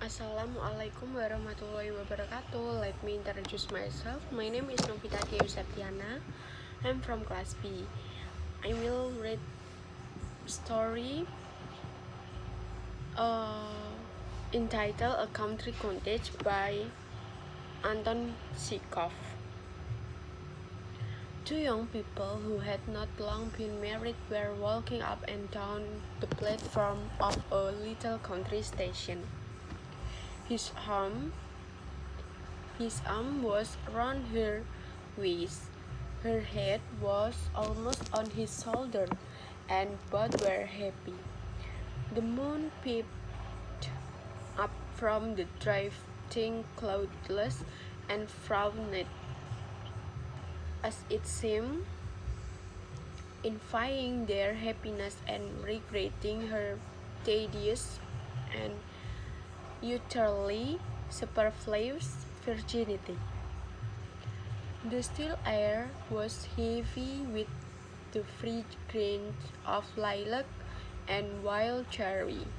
Assalamualaikum warahmatullahi wabarakatuh. Let me introduce myself. My name is Novita Septiana. I'm from class B. I will read story entitled A Country Conttage by Anton Chekhov. Two young people who had not long been married were walking up and down the platform of a little country station. His arm was round her waist, her head was almost on his shoulder, and both were happy. The moon peeped up from the drifting cloudless and frowned, as it seemed, envying their happiness and regretting her tedious and utterly superfluous virginity. The still air was heavy with the fragrance of lilac and wild cherry.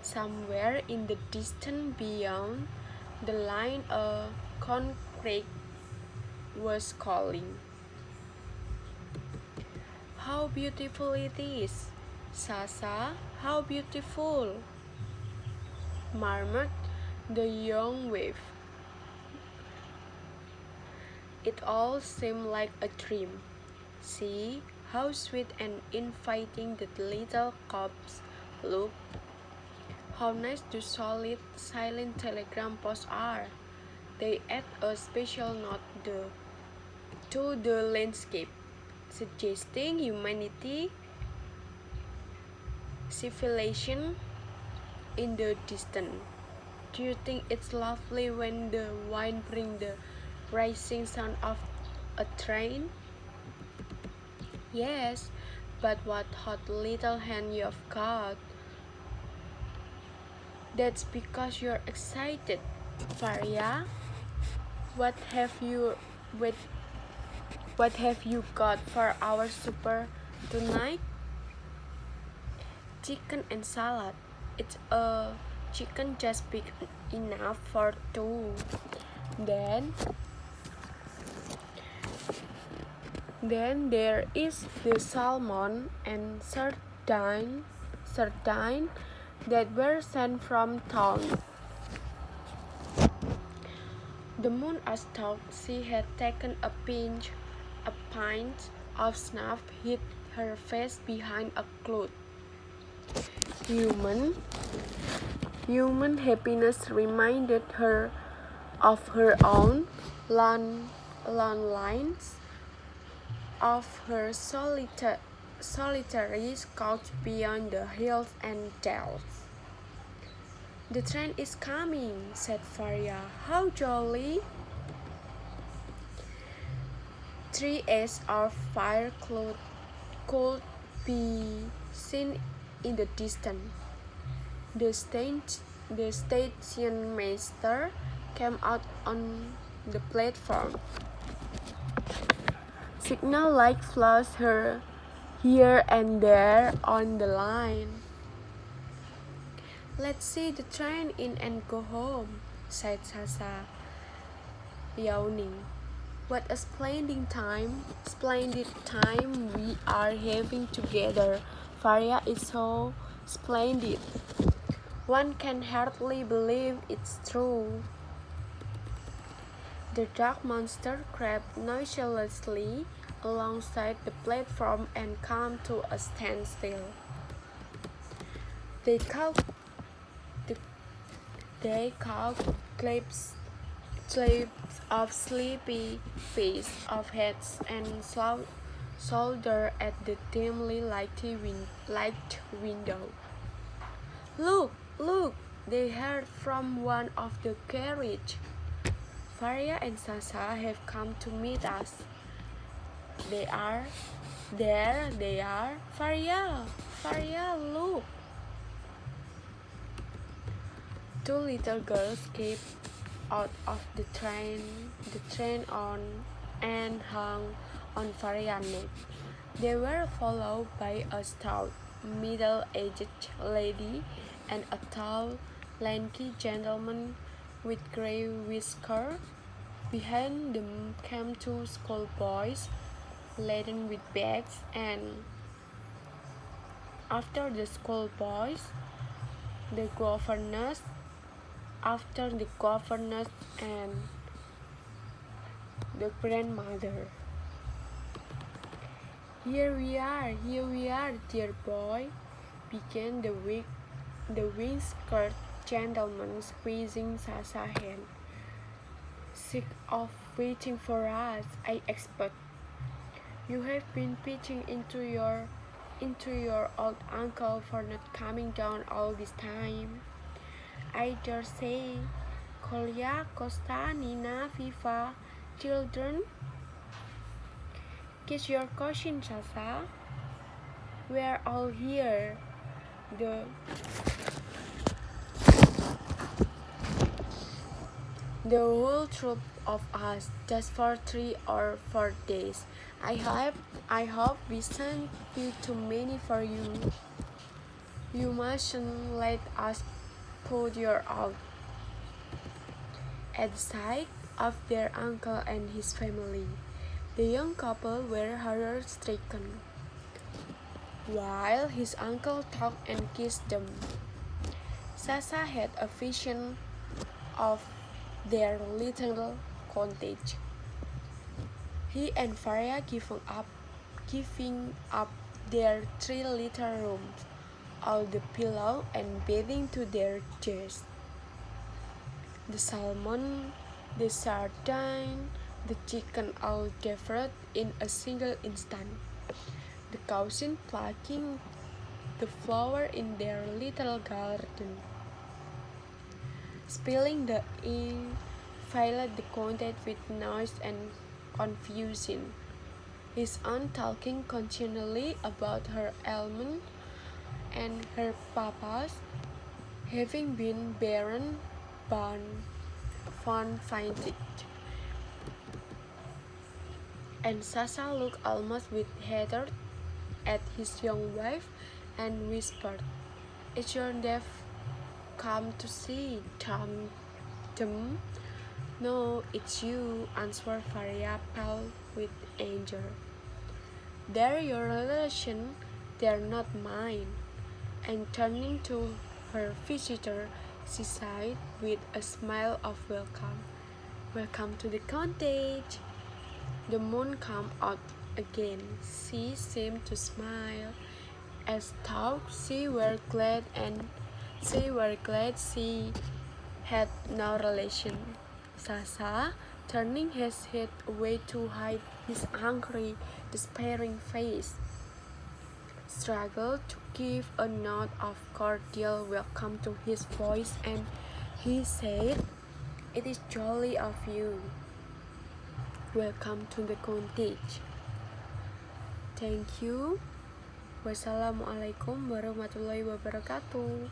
Somewhere in the distance beyond the line a concrete was calling. "How beautiful it is! Sasa, how beautiful!" murmured the young waif. It all seemed like a dream. See how sweet and inviting the little cubs look. How nice the solid, silent telegram posts are. They add a special note to the landscape, suggesting humanity, civilization in the distance. Do you think it's lovely when the wind brings the rising sound of a train? Yes, but what hot little hand you've got. That's because you're excited, Faria. What have you got for our supper tonight? Chicken and salad. It's a chicken just big enough for two. Then there is the salmon and sardine that were sent from town. The moon asked thought she had taken a pint of snuff hid her face behind a cloud. Human happiness reminded her of her own loneliness, of her solitary couch beyond the hills and dales. "The train is coming," said Faria. "How jolly!" 3 acres of fire could be seen in the distance. The station master came out on the platform. Signal lights flashed here and there on the line. "Let's see the train in and go home," said Sasa, yawning. "What a splendid time we are having together. Faria is so splendid. One can hardly believe it's true." The dark monster crept noiselessly alongside the platform and came to a standstill. They caught glimpses of sleepy faces, of heads and shoulders at the dimly lighted window. Look! They heard from one of the carriages. "Faria and Sasa have come to meet us. There they are. Faria, look!" Two little girls came out of the train on and hung on Faria's neck. They were followed by a stout middle-aged lady and a tall, lanky gentleman with gray whiskers. Behind them came two schoolboys laden with bags, and after the schoolboys, the governess, after the governess and the grandmother. Here we are, dear boy, began the whiskered gentleman, squeezing Sasa's hand. Sick of waiting for us, I expect. You have been pitching into your old uncle for not coming down all this time. I dare say, Kolya, Costa, Nina, Viva, children, kiss your caution, Sasa. We're all here. The whole troop of us, just for 3 or 4 days. I hope we sent be too many for you. You mustn't let us put you out. At the sight of their uncle and his family, the young couple were horror-stricken, while his uncle talked and kissed them. Sasa had a vision of their little cottage. He and Faria giving up their 3 little rooms, all the pillow and bedding to their chests. The salmon, the sardine, the chicken all devoured in a single instant. The cousin plucking the flower in their little garden, spilling the ink, filled the cottage with noise and confusion. His aunt talking continually about her ailment and her papa's having been Baron von Feinstein. And Sasa looked almost with hatred at his young wife and whispered, "Is your death come to see, Tom?" "No, it's you," answered Faria, pale with anger. "They're your relation, they're not mine." And turning to her visitor, she sighed with a smile of welcome. "Welcome to the cottage." The moon came out again. She seemed to smile, as though she were glad she had no relation. Sasa, turning his head away to hide his angry, despairing face, struggled to give a note of cordial welcome to his voice, and he said, "It is jolly of you. Welcome to the cottage." Thank you. Wassalamualaikum warahmatullahi wabarakatuh.